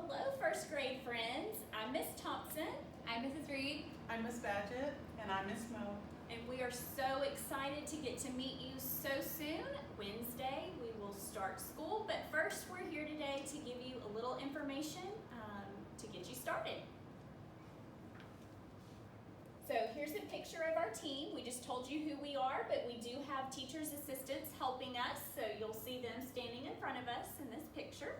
Hello, first grade friends. I'm Miss Thompson. I'm Mrs. Reed. I'm Miss Badgett. And I'm Miss Mo. And we are so excited to get to meet you so soon. Wednesday, we will start school, but first we're here today to give you a little information to get you started. So here's a picture of our team. We just told you who we are, but we do have teachers' assistants helping us, so you'll see them standing in front of us in this picture.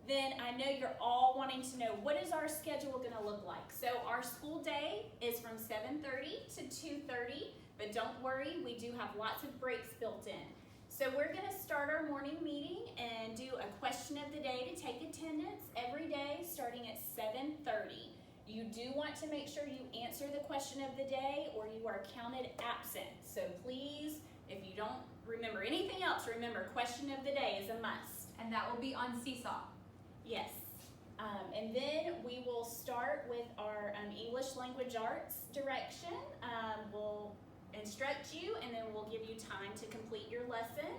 Then I know you're all wanting to know, what is our schedule going to look like? So our school day is from 7:30 to 2:30, but don't worry, we do have lots of breaks built in. So we're going to start our morning meeting and do a question of the day to take attendance every day starting at 7:30. You do want to make sure you answer the question of the day or you are counted absent. So please, if you don't remember anything else, remember question of the day is a must. And that will be on Seesaw. Yes. And then we will start with our English Language Arts direction. We'll instruct you and then we'll give you time to complete your lesson.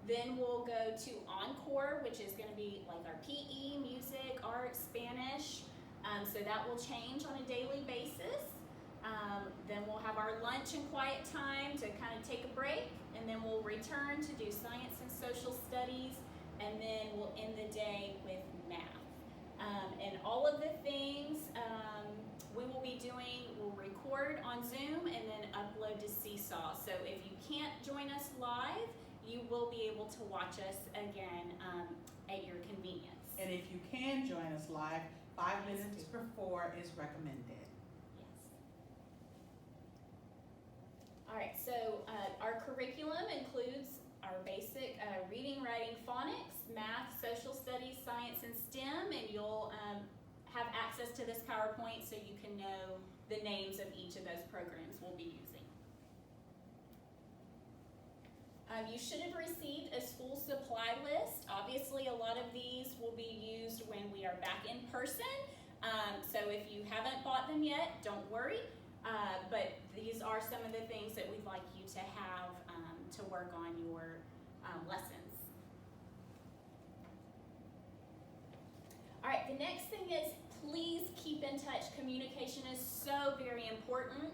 Then we'll go to Encore, which is going to be like our PE, music, art, Spanish. So that will change on a daily basis. Then we'll have our lunch and quiet time to kind of take a break. And then we'll return to do science and social studies. And then we'll end the day with math. And all of the things we will be doing, we'll record on Zoom and then upload to Seesaw. So if you can't join us live, you will be able to watch us again at your convenience. And if you can join us live, 5 minutes before is recommended. Yes. All right, so our curriculum includes our basic reading, writing, phonics, math, social studies, science, and STEM, and you'll have access to this PowerPoint so you can know the names of each of those programs we'll be using. You should have received a school supply list. Obviously, a lot of these will be used when we are back in person. So if you haven't bought them yet, don't worry. But these are some of the things that we'd like you to have to work on your lessons. All right, the next thing is please keep in touch. Communication is so very important.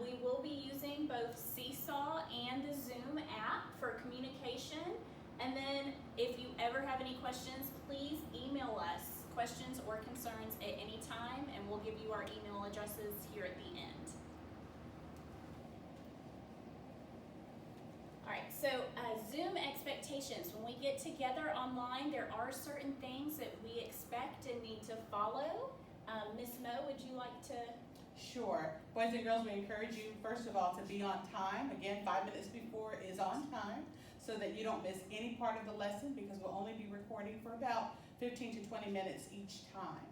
We will be using both Seesaw and the Zoom app for communication. And then if you ever have any questions, please email us questions or concerns at any time, and we'll give you our email addresses here at the end. All right, so Zoom expectations. When we get together online, there are certain things that we expect and need to follow. Ms. Mo, would you like to? Sure. Boys and girls, we encourage you, first of all, to be on time. Again, 5 minutes before is on time so that you don't miss any part of the lesson because we'll only be recording for about 15 to 20 minutes each time.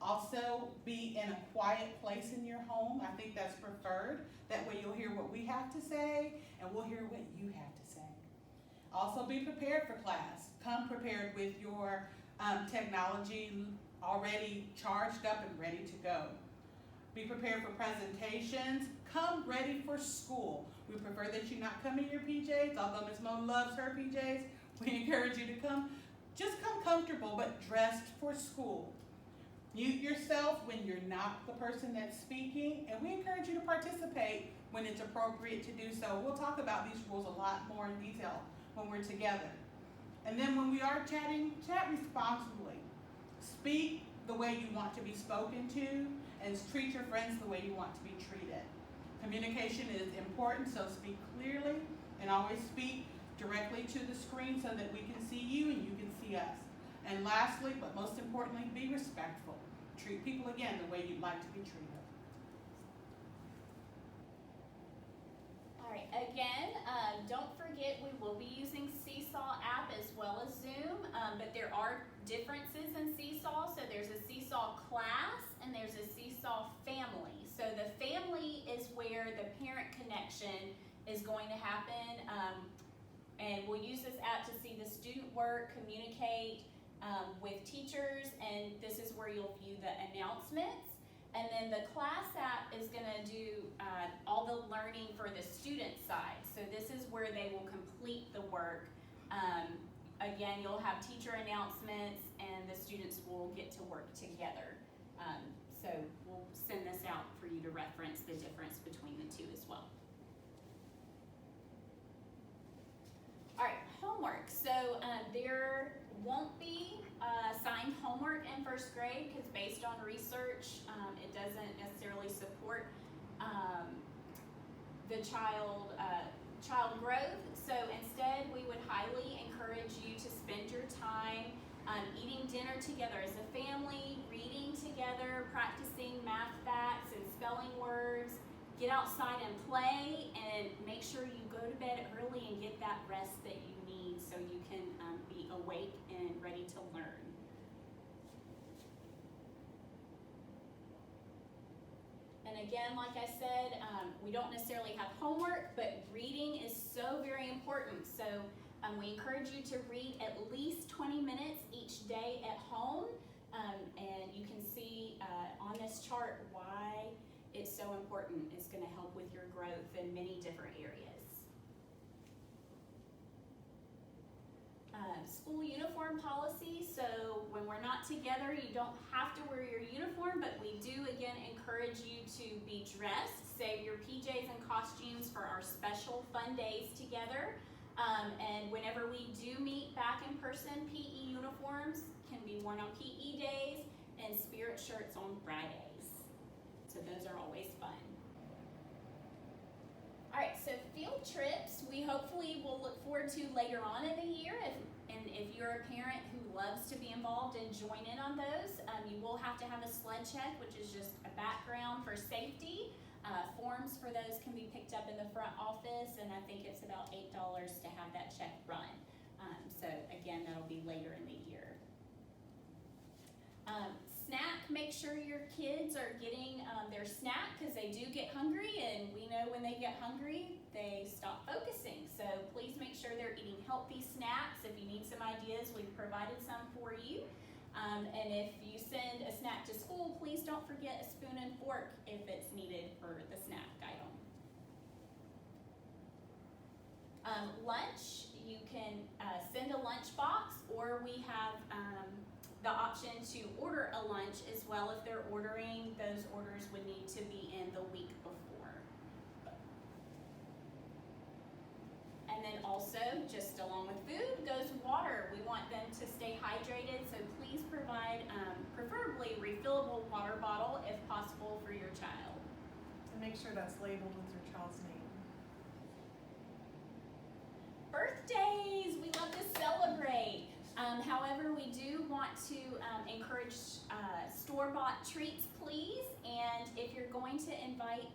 Also, be in a quiet place in your home. I think that's preferred. That way you'll hear what we have to say and we'll hear what you have to say. Also, be prepared for class. Come prepared with your technology already charged up and ready to go. Be prepared for presentations. Come ready for school. We prefer that you not come in your PJs, although Ms. Mo loves her PJs. We encourage you to come. Just come comfortable, but dressed for school. Mute yourself when you're not the person that's speaking, and we encourage you to participate when it's appropriate to do so. We'll talk about these rules a lot more in detail when we're together. And then when we are chatting, chat responsibly. Speak the way you want to be spoken to, and treat your friends the way you want to be treated. Communication is important, so speak clearly and always speak directly to the screen so that we can see you and you can see us. And lastly, but most importantly, be respectful. Treat people, again, the way you'd like to be treated. All right, again, don't forget we will be using Seesaw app as well as Zoom, but there are differences in Seesaw. So there's a Seesaw class and there's a Seesaw family. So the family is where the parent connection is going to happen, and we'll use this app to see the student work, communicate with teachers, and this is where you'll view the announcements. And then the class app is going to do all the learning for the student side. So this is where they will complete the work again, you'll have teacher announcements and the students will get to work together. So we'll send this out for you to reference the difference between the two as well. All right, homework. So there won't be assigned homework in first grade because based on research, it doesn't necessarily support the child growth. So instead, we would highly encourage you to spend your time eating dinner together as a family, reading together, practicing math facts and spelling words. Get outside and play, and make sure you go to bed early and get that rest that you need so you can be awake and ready to learn. And again, like I said, we don't necessarily have homework, but reading is so very important. So we encourage you to read at least 20 minutes each day at home. And you can see on this chart why it's so important. It's going to help with your growth in many different areas. School uniform policy. So when we're not together, you don't have to wear your uniform, but we do again encourage you to be dressed. Save your PJs and costumes for our special fun days together. And whenever we do meet back in person, PE uniforms can be worn on PE days and spirit shirts on Fridays. So those are always fun. All right, so field trips we hopefully will look forward to later on in the year. If you're a parent who loves to be involved and join in on those, you will have to have a sled check, which is just a background for safety. Forms for those can be picked up in the front office, and I think it's about $8 to have that check run. So again, that'll be later in the year. Snack, make sure your kids are getting their snack because they do get hungry, and we know when they get hungry, they stop focusing. So please make sure they're eating healthy snacks. If you need some ideas, we've provided some for you. And if you send a snack to school, please don't forget a spoon and fork if it's needed for the snack item. Lunch, you can send a lunch box, or we have the option to order a lunch as well. If they're ordering, those orders would need to be in the week before. And then also, just along with food, goes water. We want them to stay hydrated, so please provide preferably refillable water bottle if possible for your child. And make sure that's labeled with your child's name. Birthdays, we love to celebrate. However, we do want to encourage store-bought treats, please. And if you're going to invite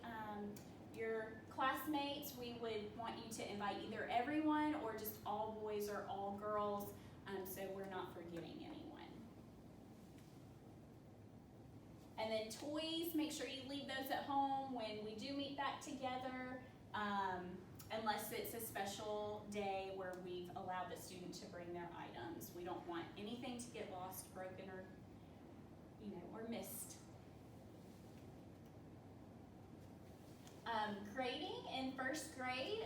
your classmates, we would want you to invite either everyone or just all boys or all girls, so we're not forgetting anyone. And then toys, make sure you leave those at home when we do meet back together. Unless it's a special day where we've allowed the student to bring their items. We don't want anything to get lost, broken, or or missed. Grading in first grade,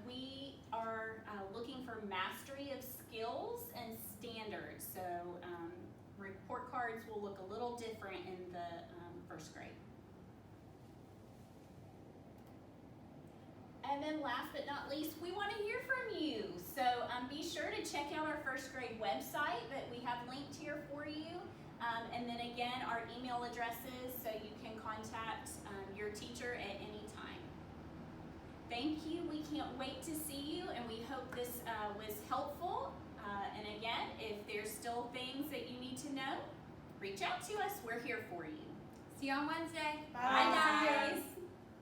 we are looking for mastery of skills and standards. So report cards will look a little different in the first grade. And then last but not least, we want to hear from you. So be sure to check out our first grade website that we have linked here for you. And then again, our email addresses so you can contact your teacher at any time. Thank you. We can't wait to see you, and we hope this was helpful. And again, if there's still things that you need to know, reach out to us. We're here for you. See you on Wednesday. Bye. Bye guys.